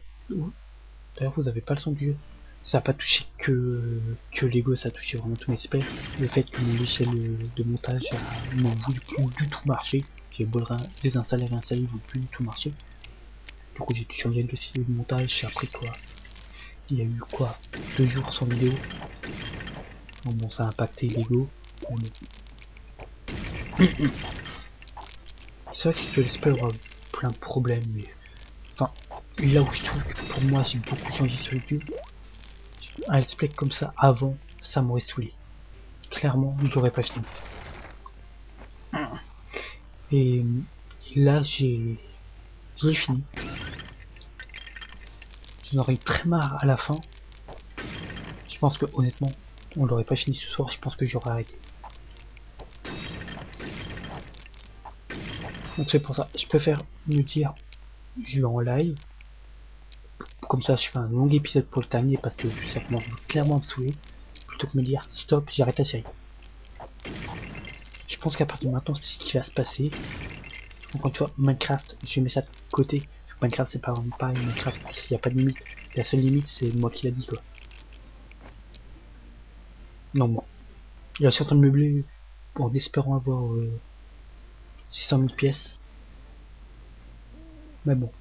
D'ailleurs, vous avez pas le son du jeu. Ça a pas touché que Lego, ça a touché vraiment tous mes specs. Le fait que mon logiciel de montage n'a plus du tout marché. J'ai beau le désinstaller, réinstaller, il ne veut plus du tout marcher. Du coup, j'ai dû changer le logiciel de montage. J'ai appris quoi. Il y a eu quoi 2 jours sans vidéo. Bon, ça a impacté Lego. C'est vrai que ce let's play aura plein de problèmes, mais enfin, là où je trouve que pour moi j'ai beaucoup changé sur YouTube, un let's play comme ça avant, ça m'aurait saoulé. Clairement, je l'aurais pas fini. Et là, j'ai fini. J'en aurais eu très marre à la fin. Je pense que honnêtement, on l'aurait pas fini ce soir. Je pense que j'aurais arrêté. Donc c'est pour ça, je préfère me dire, je vais en live, comme ça je fais un long épisode pour le terminer parce que ça commence clairement à me saouler, plutôt que me dire, stop, j'arrête la série. Je pense qu'à partir de maintenant, c'est ce qui va se passer. Encore une fois, Minecraft, je mets ça de côté. Minecraft, c'est pas vraiment pareil. Minecraft, il n'y a pas de limite. La seule limite, c'est moi qui l'a dit, quoi. Non, bon. Il a certains meublés en espérant avoir 600 000 pièces. Mais bon.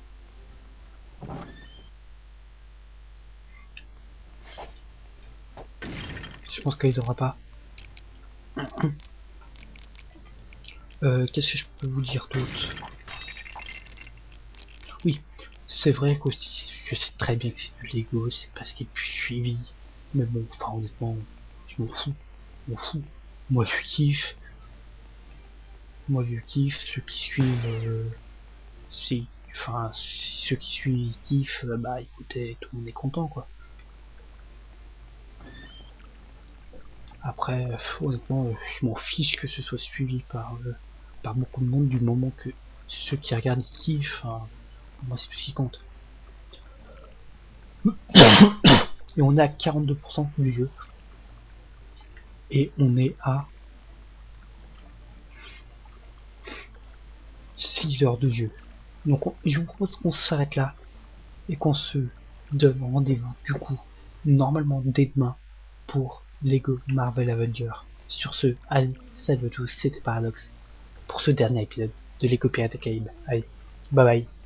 Je pense qu'ils aura pas. Qu'est-ce que je peux vous dire d'autre? Oui, c'est vrai qu'aussi, je sais très bien que c'est du Lego, c'est parce qu'il est plus suivi. Mais bon, enfin honnêtement, je m'en fous. Je m'en fous. Moi je kiffe. Moi je kiffe. Ceux qui suivent, enfin, si ceux qui suivent kiffent, bah écoutez, tout le monde est content quoi. Après, honnêtement, je m'en fiche que ce soit suivi par beaucoup de monde du moment que ceux qui regardent ils kiffent. Hein, pour moi c'est tout ce qui compte. Et on est à 42% du jeu. Et on est à 6 heures de jeu. Donc je vous propose qu'on s'arrête là et qu'on se donne rendez-vous du coup normalement dès demain pour Lego Marvel Avengers. Sur ce, allez, salut à tous, c'était Paradox pour ce dernier épisode de Lego Pirates des Caraïbes. Allez, bye bye.